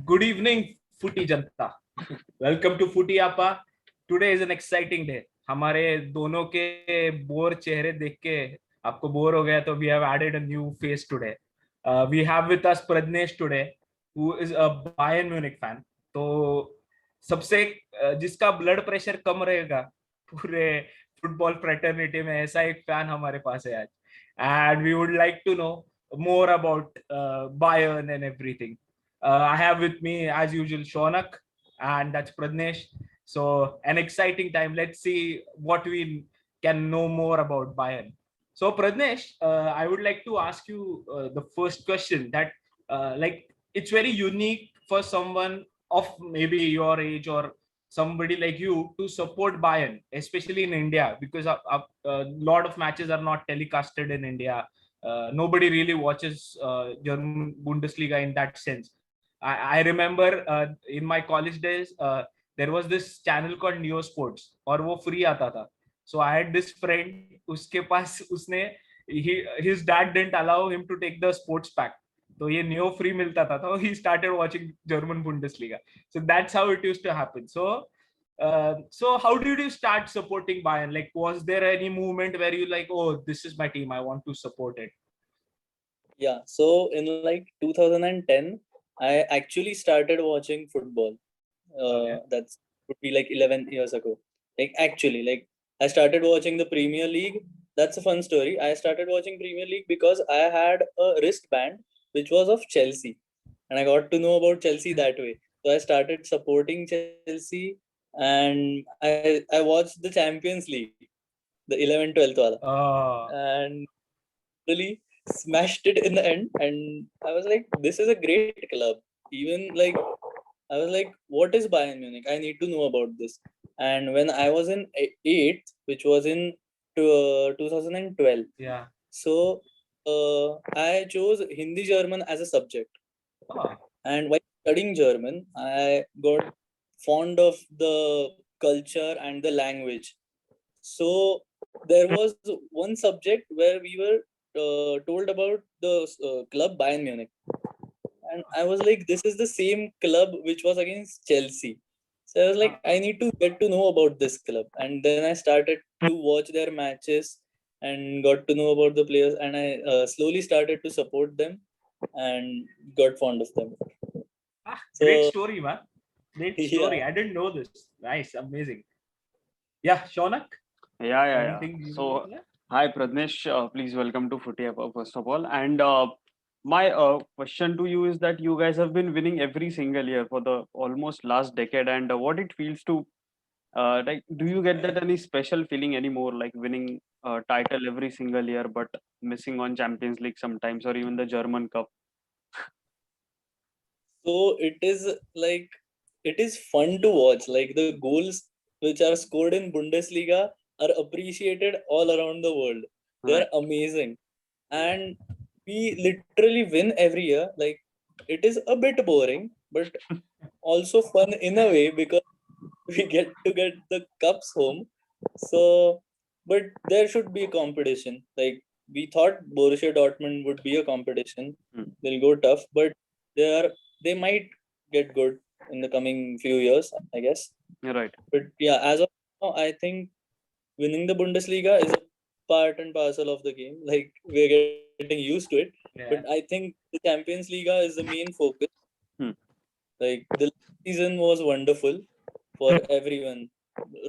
Good evening, Footy Janta. Welcome to Footy Appa. Today is an exciting day. हमारे दोनों के bore चेहरे देख के आपको बोर हो गया तो we have added a new face today. We have with us Pradnesh today, who is a Bayern Munich fan. तो सबसे जिसका ब्लड प्रेशर कम रहेगा पूरे फुटबॉल फ्रेटर्निटी में, ऐसा एक फैन हमारे पास है आज. And we would like to know more about Bayern and everything. I have with me, as usual, Shonak, and that's Pradnesh. So, an exciting time. Let's see what we can know more about Bayern. So, Pradnesh, I would like to ask you the first question that, it's very unique for someone of maybe your age or somebody like you to support Bayern, especially in India, because a lot of matches are not telecasted in India. Nobody really watches German Bundesliga in that sense. I remember in my college days, there was this channel called Neo Sports, और वो free आता था. So I had this friend, उसके पास उसने his dad didn't allow him to take the sports pack. तो ये Neo free मिलता था, तो he started watching German Bundesliga. So that's how it used to happen. So how did you start supporting Bayern? Like, was there any movement where you like, oh, this is my team, I want to support it? Yeah, so in like 2010, I actually started watching football. Okay. That's would be like 11 years ago. Like I started watching the Premier League. That's a fun story. I started watching Premier League because I had a wristband which was of Chelsea, and I got to know about Chelsea that way. So I started supporting Chelsea, and I watched the Champions League, the 11-12 wala, and really smashed it in the end. And I was like, this is a great club. Even like I was like, what is Bayern Munich? I need to know about this. And when I was in eighth, which was in 2012, Yeah. so I chose Hindi German as a subject. Oh. And while studying German, I got fond of the culture and the language. So there was one subject where we were told about the club Bayern Munich, and I was like, this is the same club which was against Chelsea. So I was like, I need to get to know about this club, and then I started to watch their matches and got to know about the players, and I slowly started to support them and got fond of them. Great story, man. Great story. Yeah. I didn't know this. Nice, amazing. Yeah, Shonak? Yeah. Anything So, yeah? hi Pradnesh, please welcome to Footy Appa first of all. And my question to you is that you guys have been winning every single year for the almost last decade, and what it feels to like, do you get that any special feeling anymore, like winning a title every single year, but missing on Champions League sometimes, or even the German Cup? So it is fun to watch. Like the goals which are scored in Bundesliga are appreciated all around the world. They are amazing, and we literally win every year. Like it is a bit boring, but also fun in a way because we get to get the cups home. So, but there should be a competition. Like we thought Borussia Dortmund would be a competition. They'll go tough, but they might get good in the coming few years, I guess. Right. But yeah, as of now, I think winning the Bundesliga is a part and parcel of the game. Like we're getting used to it. Yeah. But I think the Champions League is the main focus. Like the season was wonderful for everyone,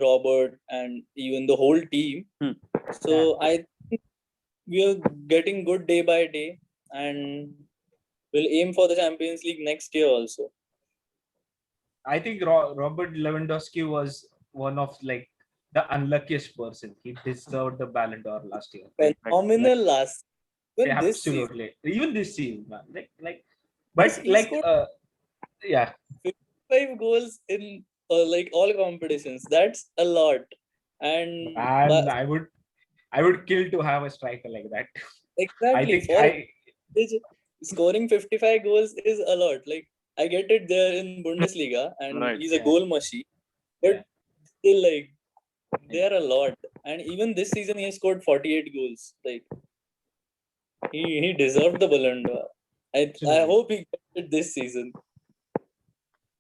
Robert and even the whole team. So I think we are getting good day by day, and we'll aim for the Champions League next year also. I think Robert Lewandowski was one of like the unluckiest person. He deserved the Ballon d'Or last year. Phenomenal last. Even this season. Absolutely. Even this season, man. But Yes, he like scored yeah. 55 goals in like all competitions. That's a lot. And I would kill to have a striker like that. exactly, scoring 55 goals is a lot. Like I get it there in Bundesliga, and he's a goal machine, but still, like they are a lot. And even this season, he has scored 48 goals. Like he deserved the Ballon d'Or. I hope he gets it this season.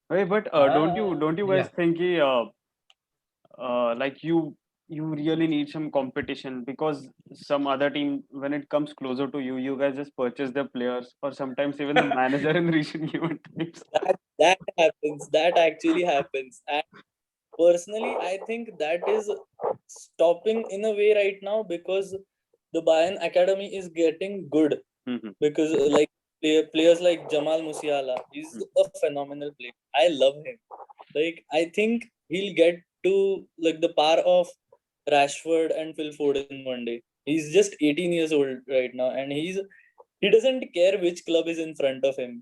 Hey, but don't you guys Yeah. think like you really need some competition, because some other team, when it comes closer to you, you guys just purchase their players, or sometimes even the manager in recent event times. That happens. That actually happens. And personally, I think that is stopping in a way right now because the Bayern Academy is getting good. Mhm. Because like players like Jamal Musiala, he's a phenomenal player. I love him. Like I think he'll get to like the par of Rashford and Phil Foden one day. He's just 18 years old right now, and he doesn't care which club is in front of him.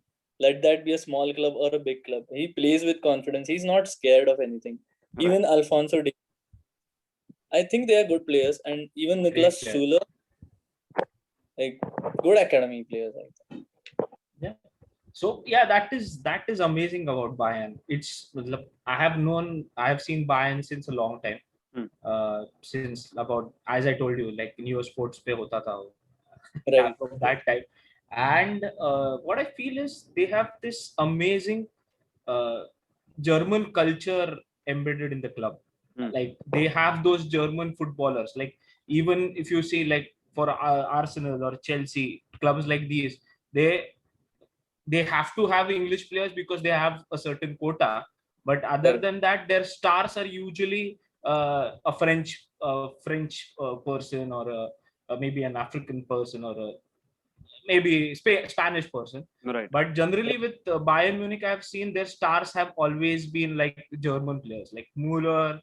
Let that be a small club or a big club. He plays with confidence. He's not scared of anything. Right. Even Alfonso Davies, I think they are good players, and even Great Niklas player. Schuler, like good academy players. I think. Yeah. So yeah, that is amazing about Bayern. I have seen Bayern since a long time. Hmm. Since about, as I told you, like Neo Sports pe hota tha wo. Right. From that time. And what I feel is they have this amazing uh, German culture embedded in the club. Hmm. Like they have those German footballers. Like even if you see like for Arsenal or Chelsea clubs like these, they they have to have English players because they have a certain quota. But other Correct. than that, their stars are usually a French person, or maybe an African person, or maybe Spanish person. Right. But generally, with Bayern Munich, I've seen their stars have always been like German players, like Muller,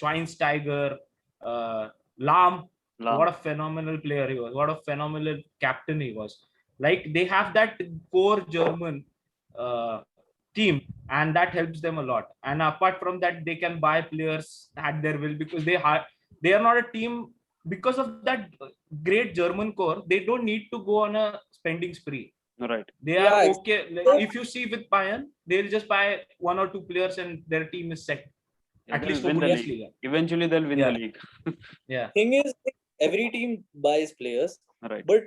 Schweinsteiger, uh, Lahm. What Lam. a phenomenal player he was! What a phenomenal captain he was! Like they have that core German uh, team, and that helps them a lot. And apart from that, they can buy players at their will because they are not a team because of that great German core. They don't need to go on a spending spree. Right. They are Yeah. okay. Like, if you see with Bayern, they'll just buy one or two players and their team is set. Yeah, At they'll least for win the Yeah. league. Bundesliga. Eventually, they'll win the Yeah, league. yeah, Thing is, like, every team buys players, Right. but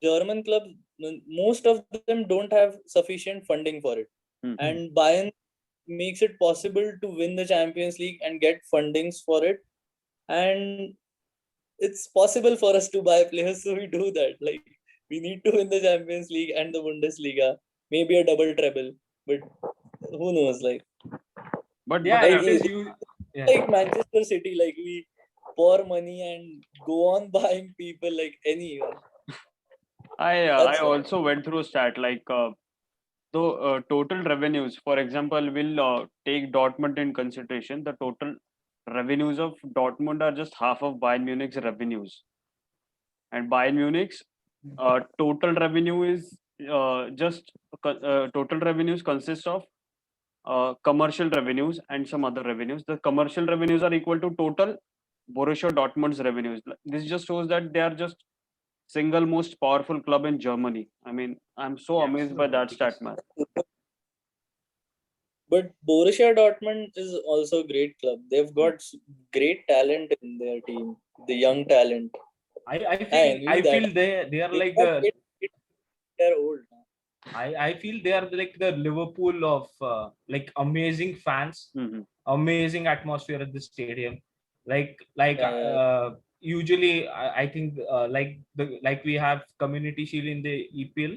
German clubs, most of them don't have sufficient funding for it. Hmm. And Bayern makes it possible to win the Champions League and get fundings for it. And it's possible for us to buy players, so we do that. Like we need to win the Champions League and the Bundesliga, maybe a double treble, but who knows? But yeah. Like It is it- you. Yeah, like Manchester City, like we pour money and go on buying people like anyone. I That's why. also went through a stat like total revenues. For example, we'll take Dortmund in consideration. The total revenues of Dortmund are just half of Bayern Munich's revenues, and Bayern Munich's total revenue is total revenues consist of commercial revenues and some other revenues. The commercial revenues are equal to total Borussia Dortmund's revenues. This just shows that they are just single most powerful club in Germany. I mean, I'm so yeah, amazed by absolutely. that stat, Because man. But Borussia Dortmund is also a great club. They've got great talent in their team, the young talent. I, I I feel envy I that. feel they are They like got the they're old now. I feel they are like the Liverpool of like amazing fans, Mhm. amazing atmosphere at the stadium. Like Yeah, yeah. usually I think like we have Community Shield in the EPL.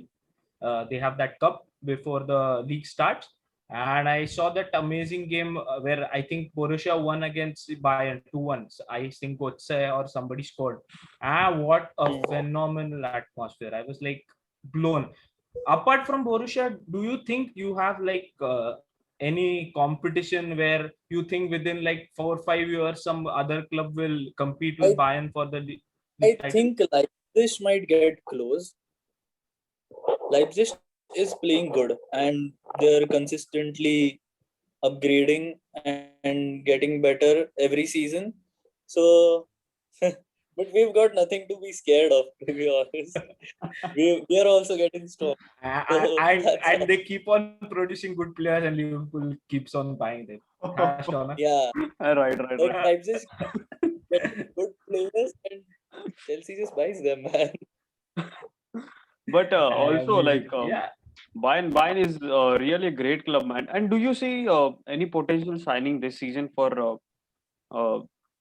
They have that cup before the league starts, and I saw that amazing game where I think Borussia won against Bayern 2-1. I think Götze or somebody scored. What a Hmm. phenomenal atmosphere! I was like blown. Apart from Borussia, do you think you have like any competition where you think within like 4 or 5 years some other club will compete with I Bayern for the I title? think Leipzig might get close. Leipzig is playing good and they're consistently upgrading and getting better every season. So, but we've got nothing to be scared of, to be honest. We are also getting strong. So and that's and they keep on producing good players, and Liverpool keeps on buying them. Shona? yeah. Right. Like Leipzig get good players and Chelsea just buys them, man. But I also, will, like yeah. Bayern is really a great club, man. And do you see any potential signing this season for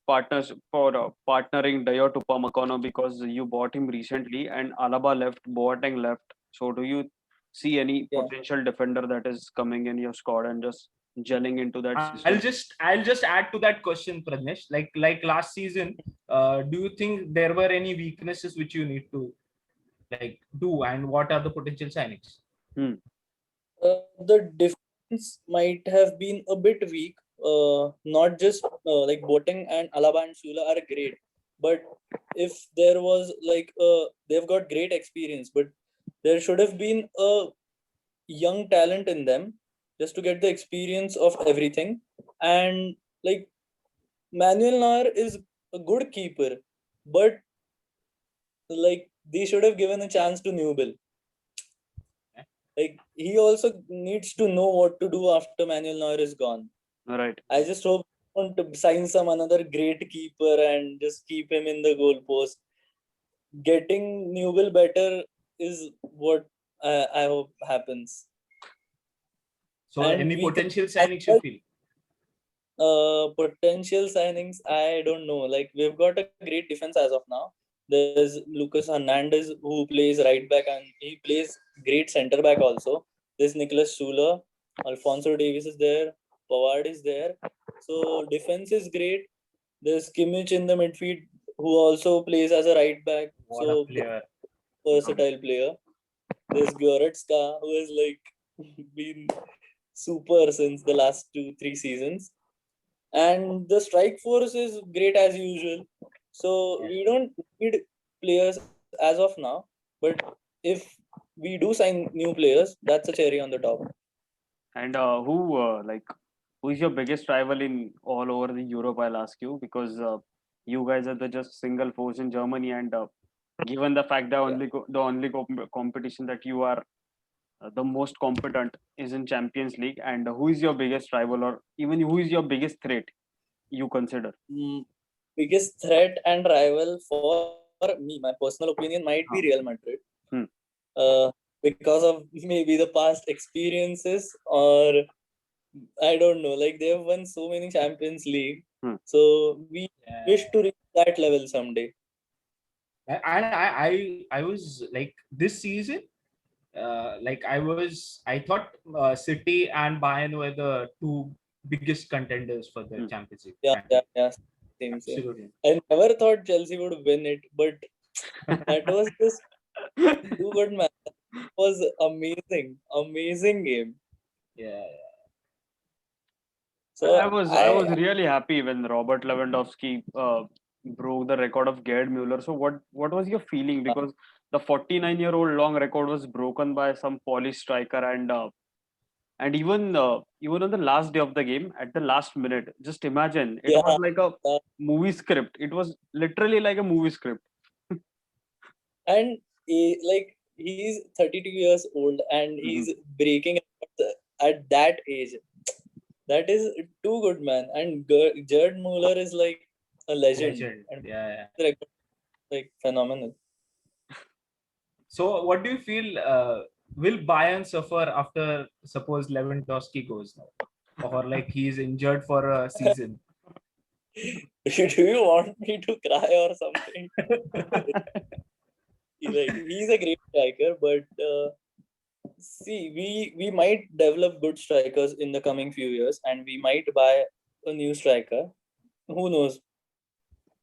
partners for partnering Dayot Upamecano, because you bought him recently and Alaba left, Boateng left. So do you see any Yeah. potential defender that is coming in your squad and just gelling into that system? I'll just add to that question, Pradnesh. Like last season, do you think there were any weaknesses which you need to like do, and what are the potential signings? The defense might have been a bit weak. Not just like Boateng and Alaba and Sula are great, but if there was like they've got great experience, but there should have been a young talent in them just to get the experience of everything. And like Manuel Neuer is a good keeper, but like they should have given a chance to Newbill. Like he also needs to know what to do after Manuel Neuer is gone. Right. I just hope they don't sign some another great keeper and just keep him in the goalpost. Getting Newbill better is what I hope happens. So And any we can- potential signings you feel? Potential signings, I don't know. Like we've got a great defense as of now. There's Lucas Hernandez who plays right back and he plays great center back also. There's Nicholas Sula, Alfonso Davis is there, Pavard is there. So defense is great. There's Kimmich in the midfield who also plays as a right back. What So a player! versatile player. There's Goretzka who has like been super since the last 2-3 seasons. And the strike force is great as usual. So we don't need players as of now. But if we do sign new players, that's a cherry on the top. And who is your biggest rival in all over the Europe? I'll ask you, because you guys are the just single force in Germany, and given the fact that the only competition that you are the most competent is in Champions League, and who is your biggest rival, or even who is your biggest threat you consider? Biggest threat and rival for me, my personal opinion, might be Real Madrid. Because of maybe the past experiences, or I don't know, like they've won so many Champions League. So we wish to reach that level someday. And I was like this season, I thought City and Bayern were the two biggest contenders for the Champions League. Yeah. Same. Absolutely. I never thought Chelsea would win it, but that was just too good, man. It was amazing game. Yeah. So I was really happy when Robert Lewandowski broke the record of Gerd Müller. So what was your feeling? Because the 49-year-old long record was broken by some Polish striker, and even on the last day of the game, at the last minute, just imagine, it was like a movie script. It was literally like a movie script. And like he's 32 years old and he's breaking at that age. That is too good, man. And Gerd Müller is like a legend. And yeah. Like phenomenal. So what do you feel? Will Bayern suffer after suppose Lewandowski goes now, or like he's injured for a season? Do you want me to cry or something? He's a great striker, but see, we might develop good strikers in the coming few years, and we might buy a new striker. Who knows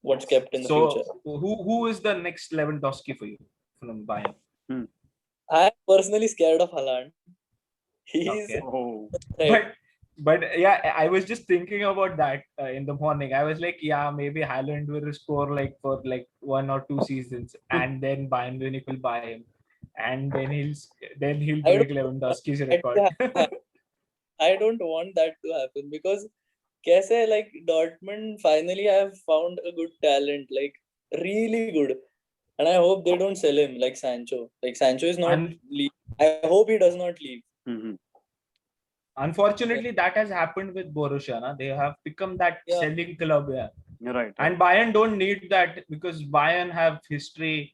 what's kept in the future? Who is the next Lewandowski for you from Bayern? I'm personally scared of Haaland. He's but yeah, I was just thinking about that in the morning. I was like, yeah, maybe Haaland will score like for like 1 or 2 seasons, and then Bayern Munich will buy him, and then he'll break Lewandowski's record. I don't want that to happen, because like Dortmund finally have found a good talent, like really good. And I hope they don't sell him like Sancho. Like Sancho is not leave. I hope he does not leave. Unfortunately, that has happened with Borussia. Na? They have become that selling club. Yeah. Right. And Bayern don't need that, because Bayern have history.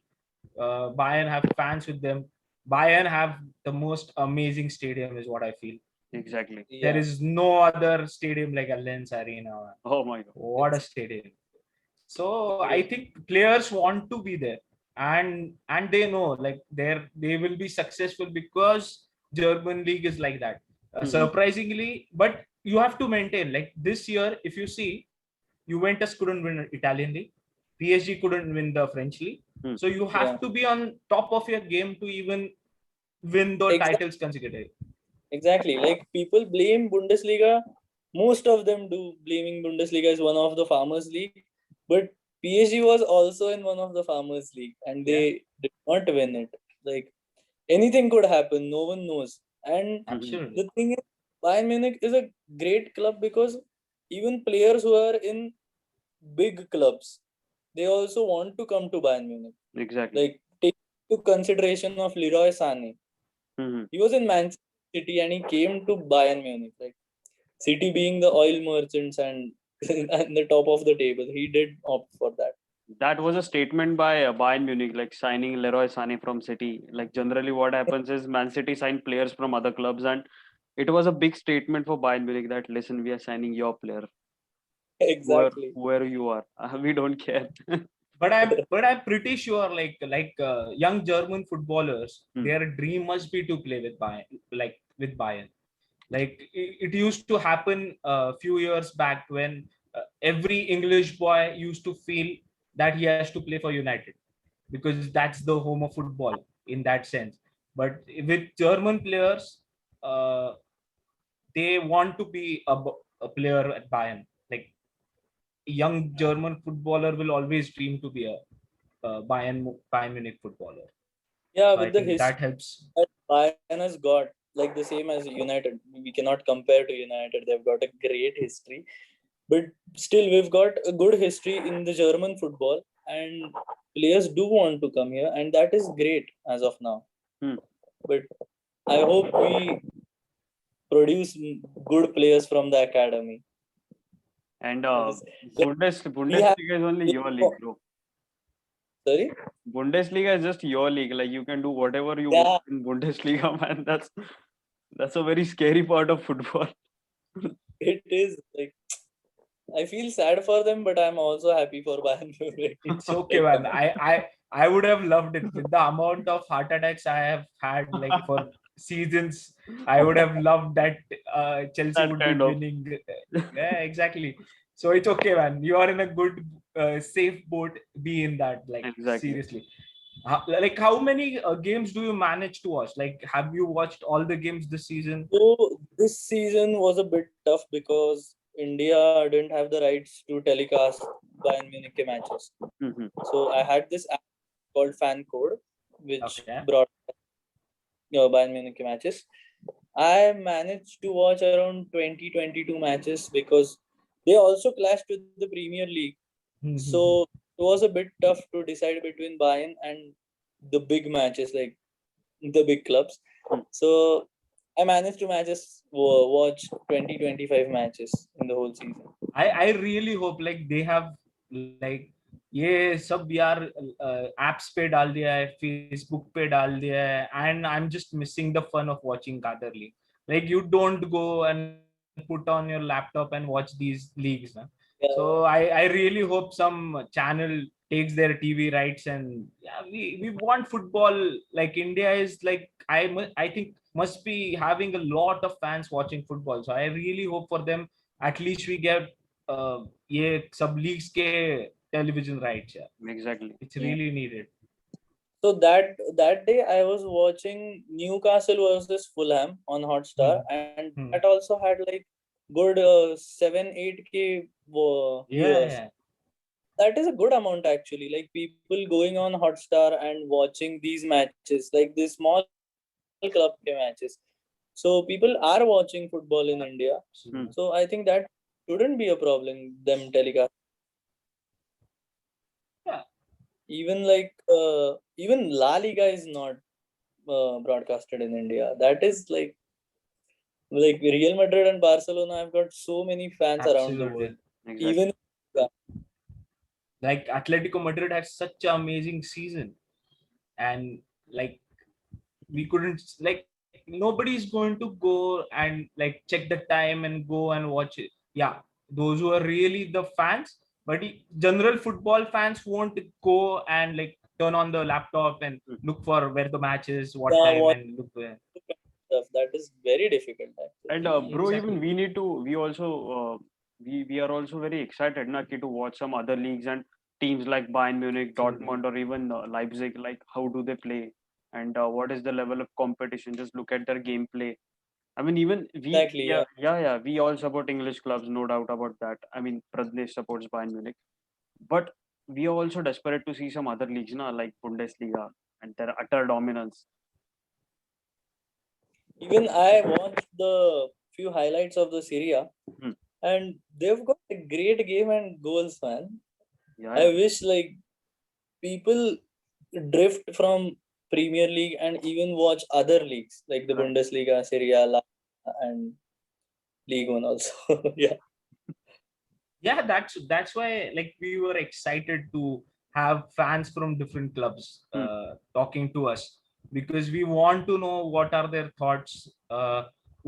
Bayern have fans with them. Bayern have the most amazing stadium, is what I feel. Exactly. There Yeah, is no other stadium like Allianz Arena. Oh my God. What a stadium! So I great. think players want to be there, and they know like they will be successful because German league is like that. Mhm. Surprisingly, but you have to maintain. Like this year, if you see, Juventus couldn't win Italian league, PSG couldn't win the French league. Hmm. So you Yeah, have to be on top of your game to even win the exactly. titles consecutively. Exactly. Like people blame Bundesliga. Most of them do blaming Bundesliga as one of the farmers' league, but PSG was also in one of the farmers' league, and Yeah, they did not win it. Like anything could happen. No one knows. And Mhm. the absolutely. thing is, Bayern Munich is a great club because even players who are in big clubs, they also want to come to Bayern Munich. Exactly. Like take to consideration of Leroy Sané. Mhm. He was in Manchester City and he came to Bayern Munich. Like City being the oil merchants and and the top of the table, he did opt for that. That was a statement by Bayern Munich, like signing Leroy Sané from City. Like generally, what happens is Man City sign players from other clubs, and it was a big statement for Bayern Munich that listen, we are signing your player, Exactly. whoever you are, we don't care. But I'm pretty sure like young German footballers, Hmm. their dream must be to play with Bayern, like with Bayern. Like it used to happen a few years back when every English boy used to feel that he has to play for United because that's the home of football in that sense. But with German players, uh, they want to be a player at Bayern. Like young German footballer will always dream to be a Bayern Munich footballer. Yeah, So I with the think history that helps. that Bayern has got, like the same as United. We cannot compare to United. They've got a great history. But still, we've got a good history in the German football, and players do want to come here, and that is great as of now. Hmm. But I hope we produce good players from the academy. And Because, like, we have, Bundesliga is only we your have league, bro. sorry, Bundesliga is just your league. Like you can do whatever you want yeah, in Bundesliga, man. That's a very scary part of football. it is like I feel sad for them, but I'm also happy for Bayern Munich. It's okay, Like, man. I would have loved it with the amount of heart attacks I have had like for seasons. I would have loved that Chelsea That would be kind of winning. Yeah, exactly. So it's okay, man. You are in a good, safe boat. Be in that. Like exactly. seriously. Like how many games do you manage to watch? Like, have you watched all the games this season? so this season was a bit tough because India didn't have the rights to telecast Bayern Munich matches. Hmm. So I had this app called Fan Code, which Okay. brought Bayern Munich matches. I managed to watch around 20-22 matches because they also clashed with the Premier League. So it was a bit tough to decide between Bayern and the big matches, like the big clubs. So I managed to watch 20-25 matches in the whole season. I really hope like they have like ये सब यार apps पे डाल दिया है, Facebook पे डाल दिया है, and I'm just missing the fun of watching Qatar League. Like you don't go and put on your laptop and watch these leagues, na? So Yeah, I really hope some channel takes their TV rights, and yeah, we want football. Like India is like I think must be having a lot of fans watching football. So I really hope for them at least we get ये सब leagues के television rights. Yeah, Exactly. it's yeah. really needed. So that day I was watching Newcastle versus Fulham on Hotstar, Hmm. and that Hmm. also had like good 7-8K Yeah, viewers. yeah, That is a good amount actually. Like people going on Hotstar and watching these matches, like these small club ke matches. So people are watching football in India. Hmm. absolutely. So I think that shouldn't be a problem. Them telecast Yeah, even like even La Liga is not broadcasted in India. That is like Real Madrid and Barcelona have got so many fans around the world. absolutely. Exactly. Even yeah, Like Atletico Madrid has such an amazing season, and like we couldn't, like, nobody's going to go and like check the time and go and watch it. Yeah, those who are really the fans, but general football fans won't go and like turn on the laptop and Mm. look for where the match is, what Yeah, time, what and look where. stuff that is very difficult actually. And bro, Exactly. even we need to. We also we are also very excited, na, ki to watch some other leagues and teams like Bayern Munich, Absolutely. Dortmund, or even Leipzig. Like, how do they play, and what is the level of competition? Just look at their gameplay. I mean, even we, Exactly, yeah. yeah. We all support English clubs, no doubt about that. I mean, Pradnesh supports Bayern Munich, but we are also desperate to see some other leagues, na, like Bundesliga and their utter dominance. Even I watched the few highlights of the Serie A, Hmm. and they've got a great game and goals, man. Yeah, I wish like people drift from Premier League and even watch other leagues like the right. Bundesliga, Serie A, La Liga, and League One also. Yeah, Yeah, that's why like we were excited to have fans from different clubs Hmm. talking to us, because we want to know what are their thoughts,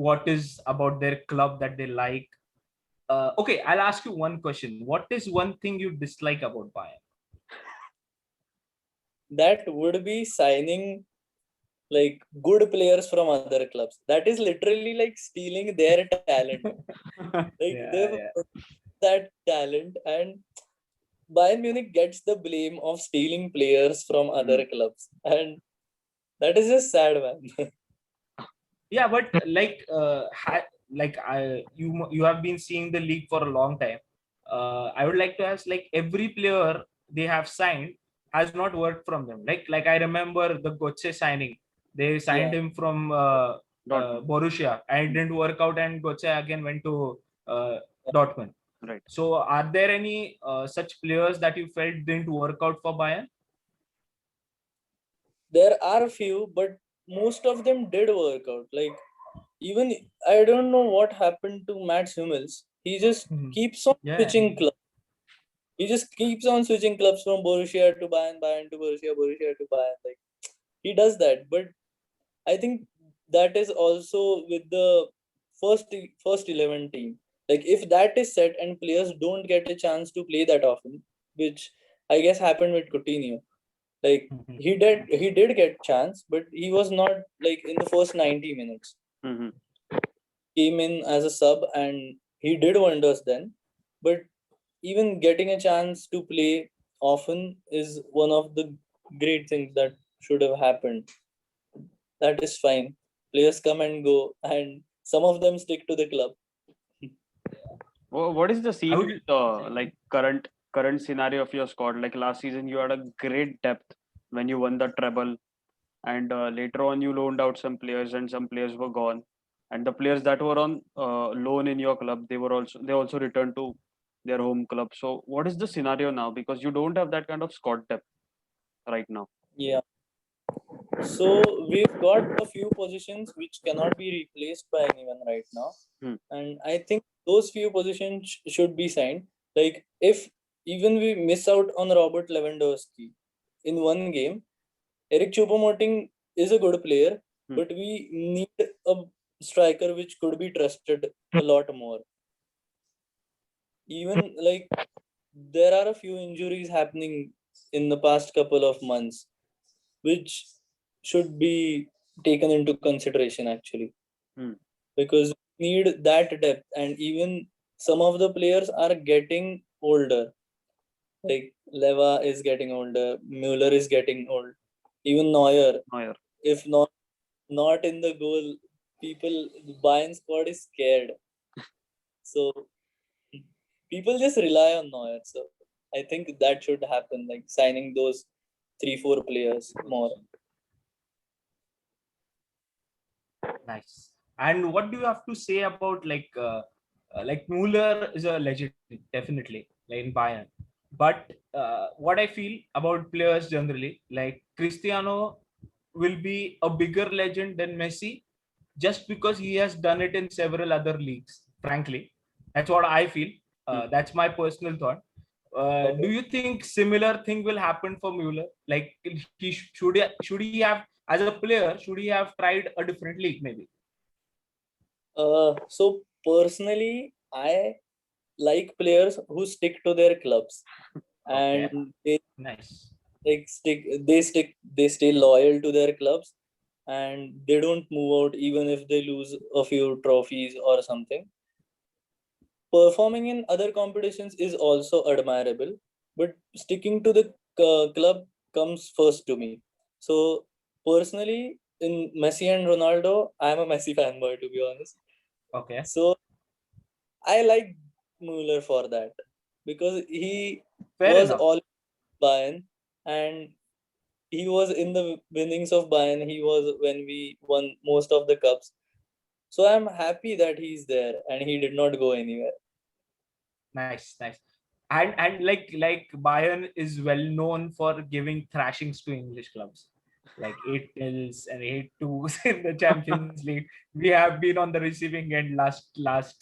what is about their club that they like. Okay, I'll ask you one question. What is one thing you dislike about Bayern? that would be signing like good players from other clubs. That is literally like stealing their talent. Like Yeah, they've yeah. that talent, and Bayern Munich gets the blame of stealing players from other Hmm. clubs, and that is just sad, man. Yeah, but like like you have been seeing the league for a long time. I would like to ask, like, every player they have signed has not worked from them. Like I remember the Götze signing. They signed Yeah, him from Dortmund. Borussia, and it Hmm. didn't work out, and Götze again went to Dortmund. Right. So are there any such players that you felt didn't work out for Bayern? there are a few, but most of them did work out. Like even I don't know what happened to Mats Hummels. He just Mhm. keeps on Yeah. switching clubs. He just keeps on switching clubs from Borussia to Bayern, Bayern to Borussia, Borussia to Bayern. Like he does that, but I think that is also with the first 11 team. Like if that is set and players don't get a chance to play that often, which I guess happened with Coutinho. Like Mhm. he did get chance, but he was not like in the first 90 minutes. Hmm. Came in as a sub and he did wonders then. But even getting a chance to play often is one of the great things that should have happened. That is fine. Players come and go, and some of them stick to the club. What is the I scene would. with like current scenario of your squad? Like last season, you had a great depth when you won the treble, and later on you loaned out some players, and some players were gone. And the players that were on loan in your club, they also returned to their home club. So what is the scenario now? Because you don't have that kind of squad depth right now. Yeah. So we've got a few positions which cannot be replaced by anyone right now. Hmm. And I think those few positions should be signed. Like if even we miss out on Robert Lewandowski in one game, Eric Choupo-Moting is a good player, Hmm. but we need a striker which could be trusted a lot more. Even like there are a few injuries happening in the past couple of months, which should be taken into consideration actually, Hmm. because we need that depth, and even some of the players are getting older. Like Leva is getting older, Mueller is getting old, even Neuer. Neuer. If not in the goal, people the Bayern squad is scared. So people just rely on Neuer. So I think that should happen, like signing those 3-4 players more. Nice. And what do you have to say about like Mueller is a legend, definitely, like in Bayern. But what I feel about players generally, like Cristiano will be a bigger legend than Messi just because he has done it in several other leagues. Frankly, that's what I feel. Hmm. That's my personal thought. Do Okay. you think similar thing will happen for Mueller? Like should he have as a player, should he have tried a different league maybe? So personally, I like players who stick to their clubs, Okay, and they nice. they stay loyal to their clubs, and they don't move out even if they lose a few trophies or something. Performing in other competitions is also admirable, but sticking to the club comes first to me. So personally, in Messi and Ronaldo, I'm a Messi fanboy, to be honest. Okay, So I like Mueller for that, because he fair was enough. all Bayern, and he was in the winnings of Bayern. He was when we won most of the cups. So I'm happy that he's there and he did not go anywhere. Nice, nice. And like Bayern is well known for giving thrashings to English clubs, like 8-0s and 8-2s in the Champions League. We have been on the receiving end last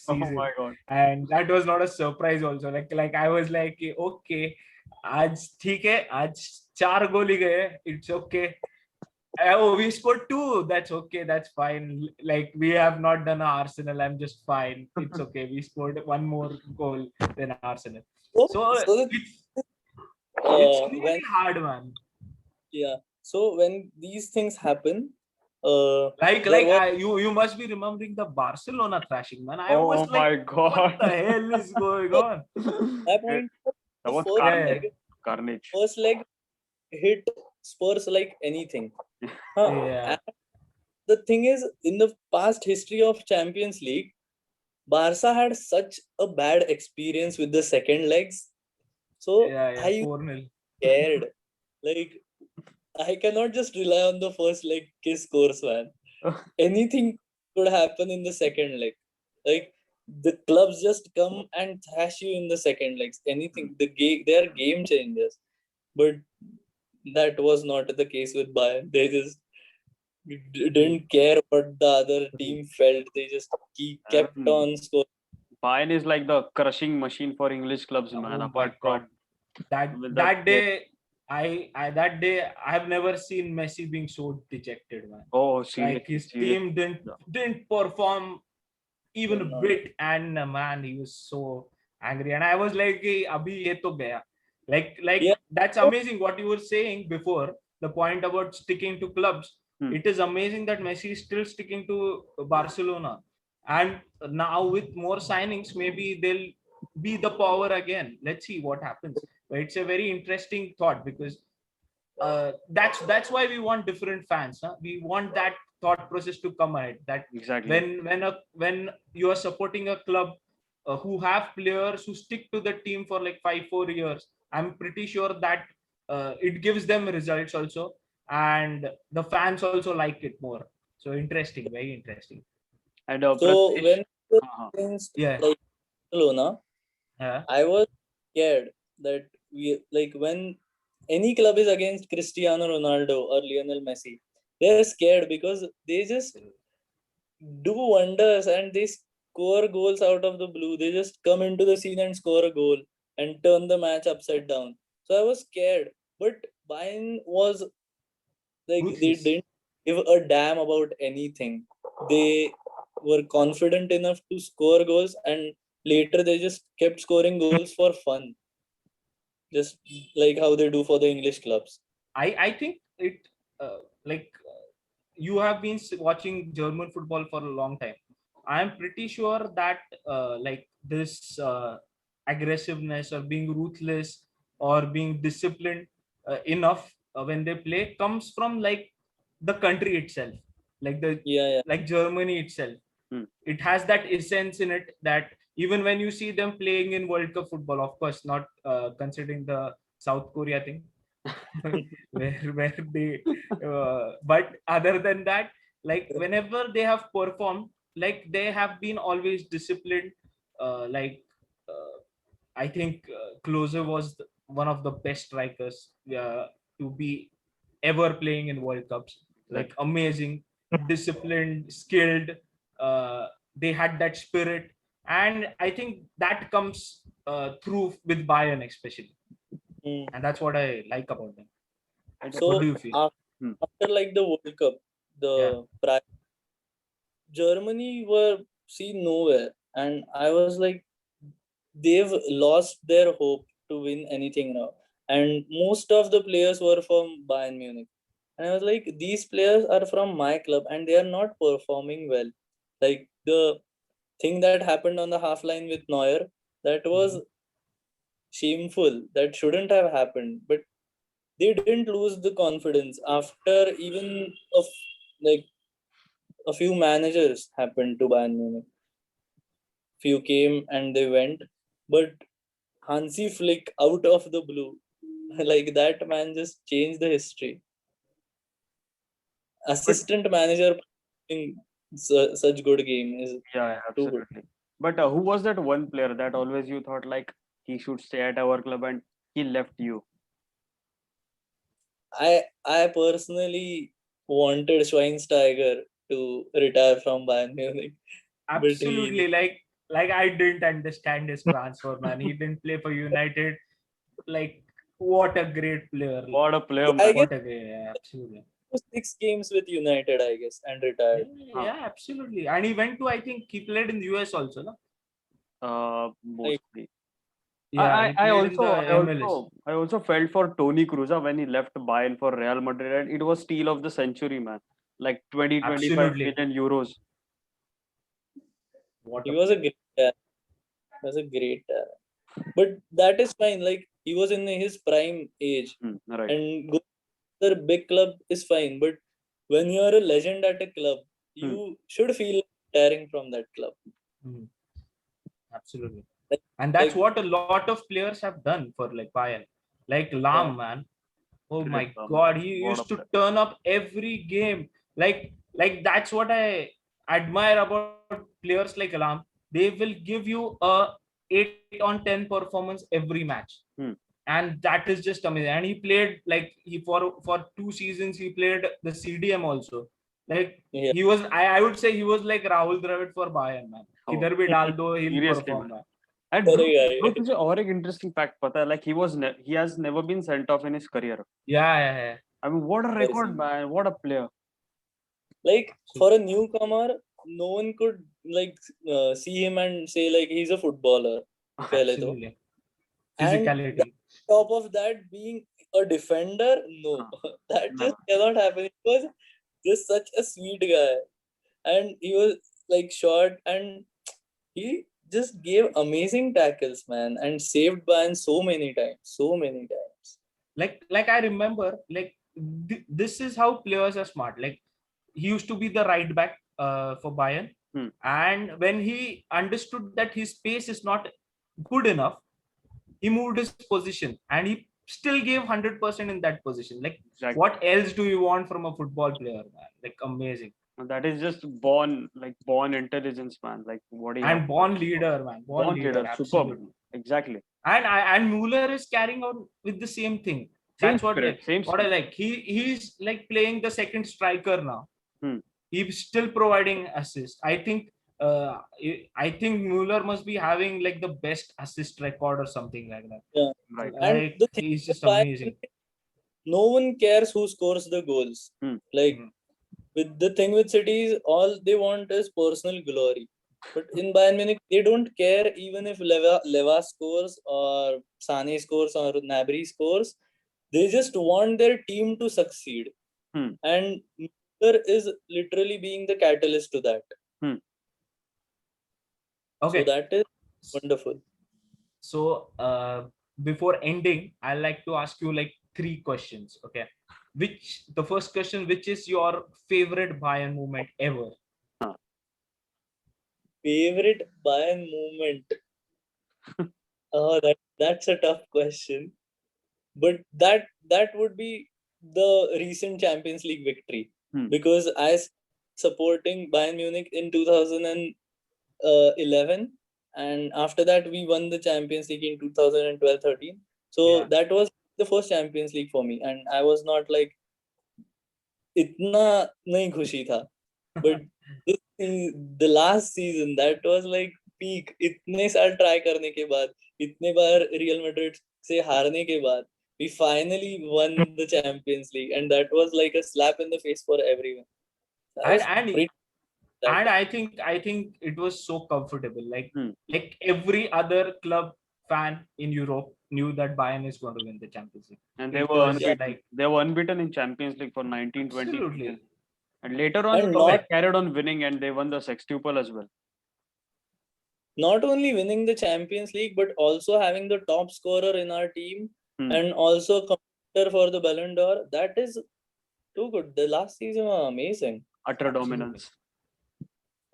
Oh season, my God. and that was not a surprise. Also, like I was like, okay, आज ठीक है, आज 4 गोल ही गए. It's okay. Oh, we scored 2. That's okay. That's fine. Like we have not done Arsenal. I'm just fine. It's okay. We scored one more goal than Arsenal. So, So so the, it's really when hard, man. yeah, so when these things happen, Like there like was you must be remembering the Barcelona thrashing, man. I Oh was like, my what God. the hell is going on? my It- point. That The was first Yeah, carnage. leg, Carnage. first leg hit Spurs like anything. Huh? yeah, And the thing is, in the past history of Champions League, Barca had such a bad experience with the second legs. So yeah. I 4-0. scared. Like I cannot just rely on the first leg kiss scores, man. Anything could happen in the second leg. Like the clubs just come and thrash you in the second legs. Anything. They are game changers. But that was not the case with Bayern. They just didn't care what the other team felt. They just kept Um, on scoring. Bayern is like the crushing machine for English clubs, man. Oh my Apart God. from That with that, that day, I that day I have never seen Messi being so dejected, man. oh, Like seriously, his seriously. team didn't Yeah. didn't perform even a No. bit, and man, he was so angry. And I was like, "Hey, abhi ye to gaya." Like Yeah. that's amazing what you were saying before, the point about sticking to clubs. Hmm. It is amazing that Messi is still sticking to Barcelona, and now with more signings, maybe they'll be the power again. Let's see what happens. But it's a very interesting thought, because that's why we want different fans. Huh? We want that thought process to come ahead. That Exactly. when you are supporting a club who have players who stick to the team for like 4 years, I'm pretty sure that it gives them results also, and the fans also like it more. So interesting, very interesting. And So Prathamesh, when it was uh-huh. against Yeah. like Barcelona, Yeah. I was scared that we like when any club is against Cristiano Ronaldo or Lionel Messi, they're scared because they just do wonders and they score goals out of the blue. They just come into the scene and score a goal and turn the match upside down. So I was scared. But Bayern was like they Ruthless. didn't give a damn about anything. They were confident enough to score goals, and later they just kept scoring goals for fun, just like how they do for the English clubs. I think it like you have been watching German football for a long time. I am pretty sure that like this aggressiveness or being ruthless or being disciplined enough when they play comes from like the country itself, like the Yeah, yeah. like Germany itself. Hmm. It has that essence in it that even when you see them playing in World Cup football, of course, not considering the South Korea thing, where they but other than that, like whenever they have performed, like they have been always disciplined. Like I think Klose was one of the best strikers to be ever playing in World Cups. Like Exactly. amazing, disciplined, skilled. They had that spirit, and I think that comes through with Bayern especially, Mm. and that's what I like about them. And What So do you feel? after like the World Cup, Germany were seen nowhere, and I was like, they've lost their hope to win anything now. And most of the players were from Bayern Munich. And I was like, these players are from my club and they are not performing well. Like the thing that happened on the half line with Neuer, that was shameful. That shouldn't have happened. But they didn't lose the confidence after even like a few managers happened to Bayern Munich. Few came and they went, but Hansi Flick out of the blue, like that man just changed the history. Assistant manager in such good game is Yeah, too good. absolutely. But who was that one player that always you thought like he should stay at our club and he left you? I personally wanted Schweinsteiger to retire from Bayern Munich, but Absolutely, like I didn't understand his transfer, man. He didn't play for United. Like, what a great player! What a player, I man. guess What a great, yeah, absolutely. 6 games with United, I guess, and retired. Yeah, absolutely. And he went to, I think he played in the US also, no? Mostly. Yeah, he I played in the MLS. I also felt for Tony Cruz when he left Bayern for Real Madrid, and it was steal of the century, man. Like 25 Absolutely. million euros. What He a was a great talent. He was a great talent. But that is fine. Like he was in his prime age, Right. and go to a big club is fine. But when you are a legend at a club, you should feel retiring from that club. Absolutely. Like, And that's like what a lot of players have done for like Bayern. Like Lam, man. Oh Great my Lam. God, he What a used to player. turn up every game. Like that's what I admire about players like Lam. They will give you a 8 on 10 performance every match. And that is just amazing. And he played like he for 2 seasons he played the CDM also. Like yeah. he was, I would say he was like Rahul Dravid for Bayern, man. Kidhar bhi dal do, he'll Seriously, perform, man. man. And bro, तुझे और एक interesting fact पता है? Like he has never been sent off in his career. Yeah. I mean, what a record, man! What a player. Like for a newcomer, no one could like see him and say like he's a footballer. Absolutely. And Physicality. top of that, being a defender, no, that just cannot happen. He was just such a sweet guy, and he was like short, and he just gave amazing tackles, man, and saved Bayern so many times. Like I remember, like this is how players are smart. Like he used to be the right back for Bayern, and when he understood that his pace is not good enough, he moved his position, and he still gave 100% in that position. Like what else do you want from a football player, man? Like amazing. That is just born intelligence, man. Like what do you And born leader, man. Born leader, superb. Exactly. And Mueller is carrying on with the same thing. That's what I like. He's like playing the second striker now. He's still providing assists. I think Mueller must be having like the best assist record or something like that. Yeah, right. And the thing he's just amazing. No one cares who scores the goals. Like with the thing with City is all they want is personal glory. But in Bayern Munich, they don't care even if Leva scores or Sane scores or Gnabry scores. They just want their team to succeed. And Mueller is literally being the catalyst to that. Okay. So that is wonderful. So before ending, I'd like to ask you like 3 questions. Okay. The first question, which is your favorite Bayern moment ever? Favorite Bayern moment? Oh, that's a tough question. But that would be the recent Champions League victory. Because I supporting Bayern Munich in 2011, and after that we won the Champions League in 2012-13. So that was the first Champions League for me, and I was not like itna nahi khushi tha. But the last season, that was like peak. इतने साल try करने के बाद, इतने बार Real Madrid से हारने के बाद, we finally won the Champions League, and that was like a slap in the face for everyone. I was And pretty that and time. I think it was so comfortable. Hmm. Like every other club fan in Europe knew that Bayern is going to win the Champions League. And they It were was unbeaten. like They were unbeaten in Champions League for 19-20 absolutely. season. And later on, And they not carried on winning, and they won the sextuple as well. not only winning the Champions League, but also having the top scorer in our team and also contender for the Ballon d'Or. That is too good. The last season was amazing. Utter Absolutely. dominance.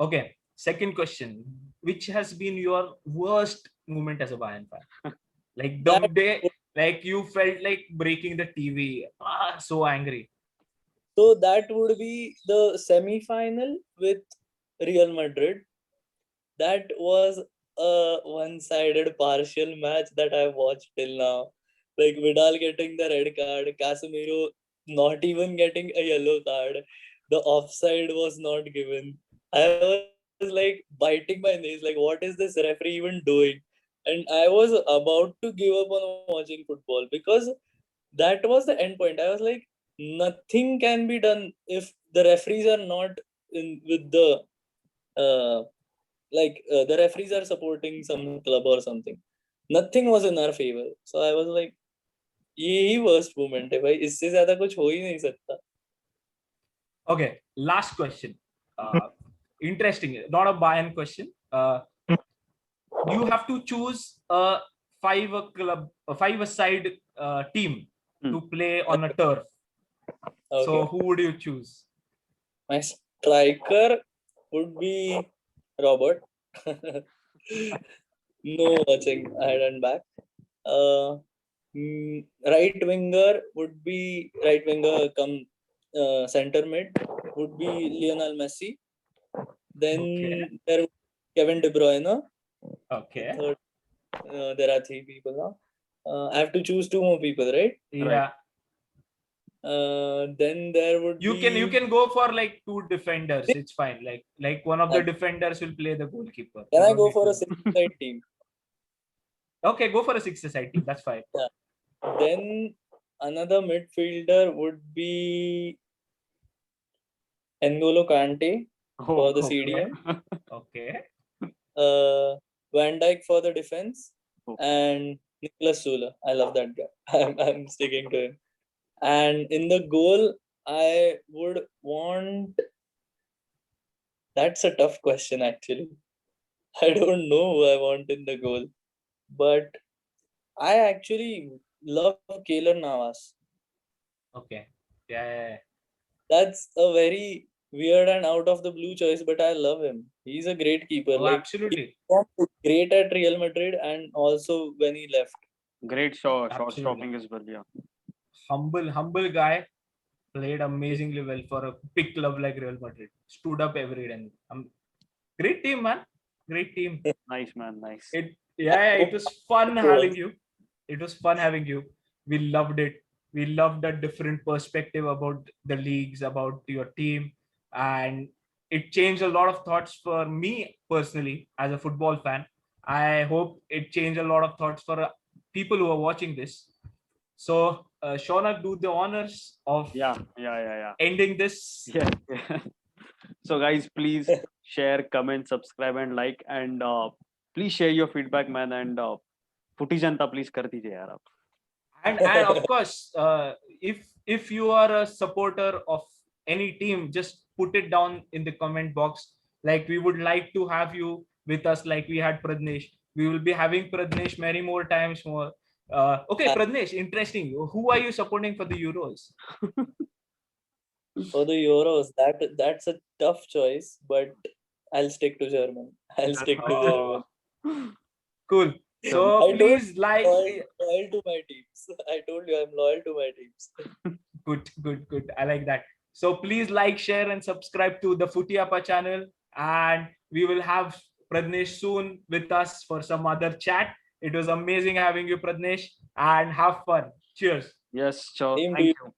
Okay, second question. Which has been your worst moment as a Bayern fan? Like the That- day, like you felt like breaking the TV. So angry. So that would be the semi-final with Real Madrid. That was a one-sided partial match that I watched till now. Like Vidal getting the red card, Casemiro not even getting a yellow card. The offside was not given. I was like biting my nails, like what is this referee even doing? And I was about to give up on watching football because that was the end point. I was like, nothing can be done if the referees are not in with the the referees are supporting some club or something. Nothing was in our favor. So I was like, यही worst moment है भाई, इससे ज्यादा कुछ हो ही नहीं सकता. Okay, last question. Interesting. Not a Bayern question. You have to choose a five-a-side team to play on a turf. Okay. So who would you choose? My striker would be Robert. No watching ahead and back. Right winger would be come center mid would be Lionel Messi. Then Okay. there would be Kevin De Bruyne. Okay. Third, there are three people now. I have to choose two more people, right? Yeah. Then there would You be can go for like two defenders. It's fine. Like one of the defenders will play the goalkeeper. Can You I don't go need for to- a six-side team? Okay, go for a six-a-side team. That's fine. Yeah. Then another midfielder would be N'Golo Kante for the okay. CDM. Okay. Van Dijk for the defense, Okay. and Nicolas Sula. I love that guy. I'm sticking to him. And in the goal, I would want. That's a tough question, actually. I don't know who I want in the goal, but I actually love Keylor Navas. Okay. Yeah. That's a very weird and out of the blue choice, but I love him. He's a great keeper. Oh, absolutely. He great at Real Madrid and also when he left. Great shot Absolutely. stopping as well. Yeah. Humble guy. Played amazingly well for a big club like Real Madrid. Stood up every day. Great team, man. Great team. Nice, man. Nice. It was fun having you. It was fun having you. We loved it. We loved a different perspective about the leagues, about your team, and it changed a lot of thoughts for me personally as a football fan. I hope it changed a lot of thoughts for people who are watching this. So, Shaunak, do the honors of Yeah. ending this. Yeah. So guys, please share, comment, subscribe, and like, and please share your feedback, man. And Footy Janta, please kar dijiye yaar aap. And of course, if you are a supporter of any team, just put it down in the comment box. Like, we would like to have you with us, like we had Pradnesh. We will be having Pradnesh many more times more. Okay, Pradnesh, interesting. Who are you supporting for the Euros? For the Euros, that's a tough choice, but I'll stick to German. German. Cool. So please like. Loyal to my teams. I told you I'm loyal to my teams. Good. I like that. So please like, share, and subscribe to the Footy Appa channel. And we will have Pradnesh soon with us for some other chat. It was amazing having you, Pradnesh, and have fun. Cheers. Yes, sure. Same to Thank you. you.